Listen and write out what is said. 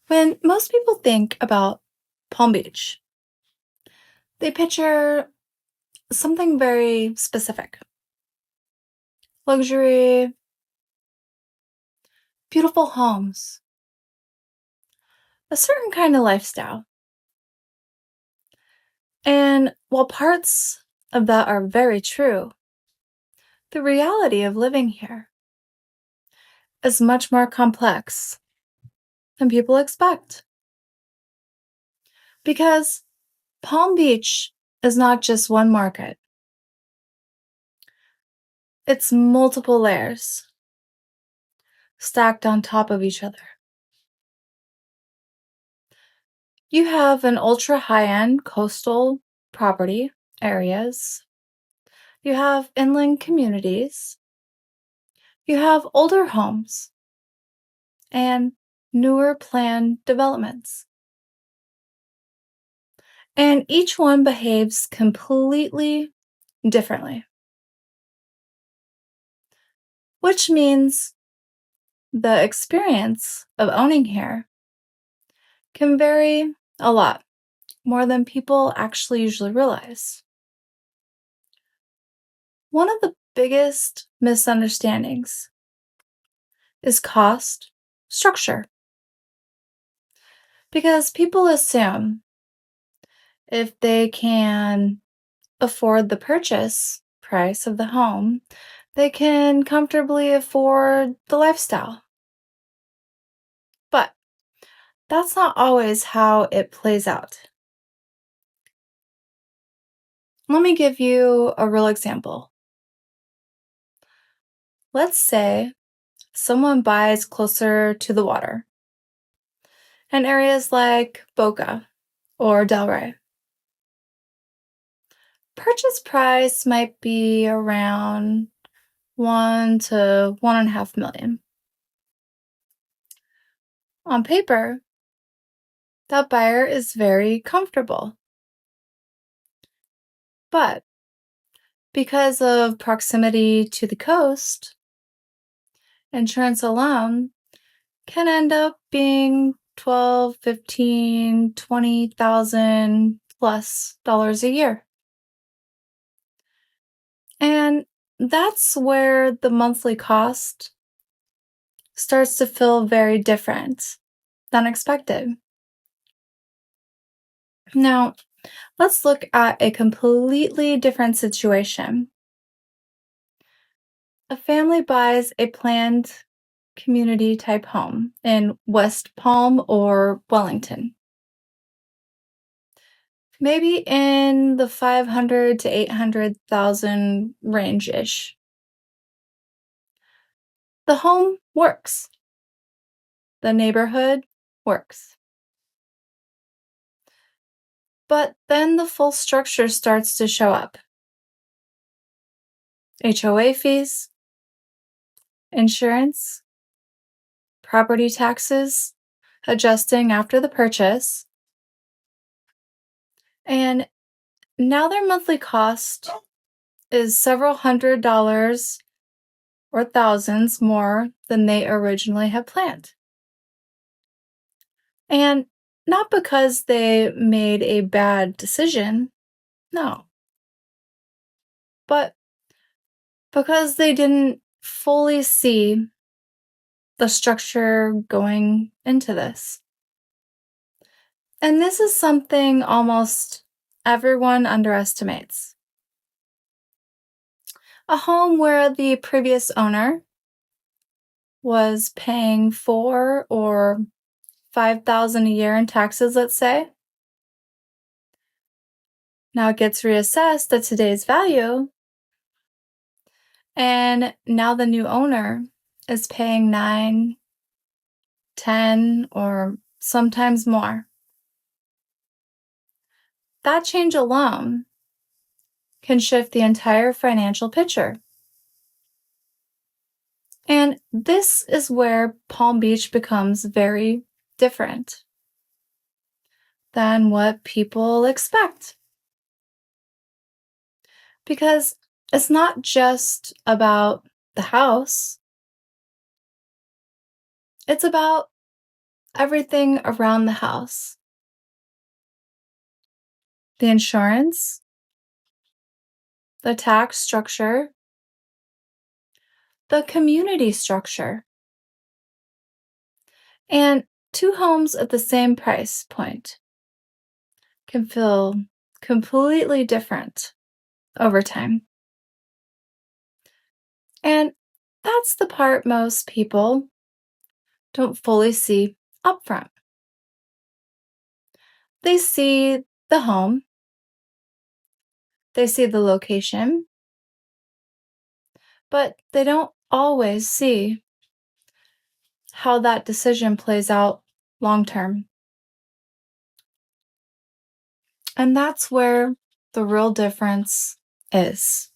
When most people think about Palm Beach, they picture something very specific: luxury, beautiful homes, a certain kind of lifestyle. And while parts of that are very true, the reality of living here is much more complex than people expect. Because Palm Beach is not just one market, it's multiple layers stacked on top of each other. You have an ultra high-end coastal property areas. You have inland communities. You have older homes and newer planned developments. And each one behaves completely differently, which means the experience of owning here can vary a lot more than people actually usually realize. One of the biggest misunderstandings is cost structure, because people assume if they can afford the purchase price of the home, they can comfortably afford the lifestyle. But that's not always how it plays out. Let me give you a real example. Let's say someone buys closer to the water in areas like Boca or Delray. Purchase price might be around 1 to 1.5 million. On paper, that buyer is very comfortable. But because of proximity to the coast, insurance alone can end up being 12, 15, 20,000 plus dollars a year. And that's where the monthly cost starts to feel very different than expected. Now, let's look at a completely different situation. A family buys a planned community type home in West Palm or Wellington, maybe in the 500 to 800,000 range-ish. The home works. The neighborhood works. But then the full structure starts to show up. HOA fees, insurance, property taxes, adjusting after the purchase, and now their monthly cost is several $100s or thousands more than they originally had planned. And not because they made a bad decision, no, but because they didn't fully see the structure going into this. And this is something almost everyone underestimates. A home where the previous owner was paying 4 or 5,000 a year in taxes, let's say. Now it gets reassessed at today's value, and now the new owner is paying 9, 10, or sometimes more. That change alone can shift the entire financial picture. And this is where Palm Beach becomes very different than what people expect. Because it's not just about the house, it's about everything around the house: the insurance, the tax structure, the community structure, and two homes at the same price point can feel completely different over time. And that's the part most people don't fully see upfront. They see the home, they see the location, but they don't always see how that decision plays out long term. And that's where the real difference is.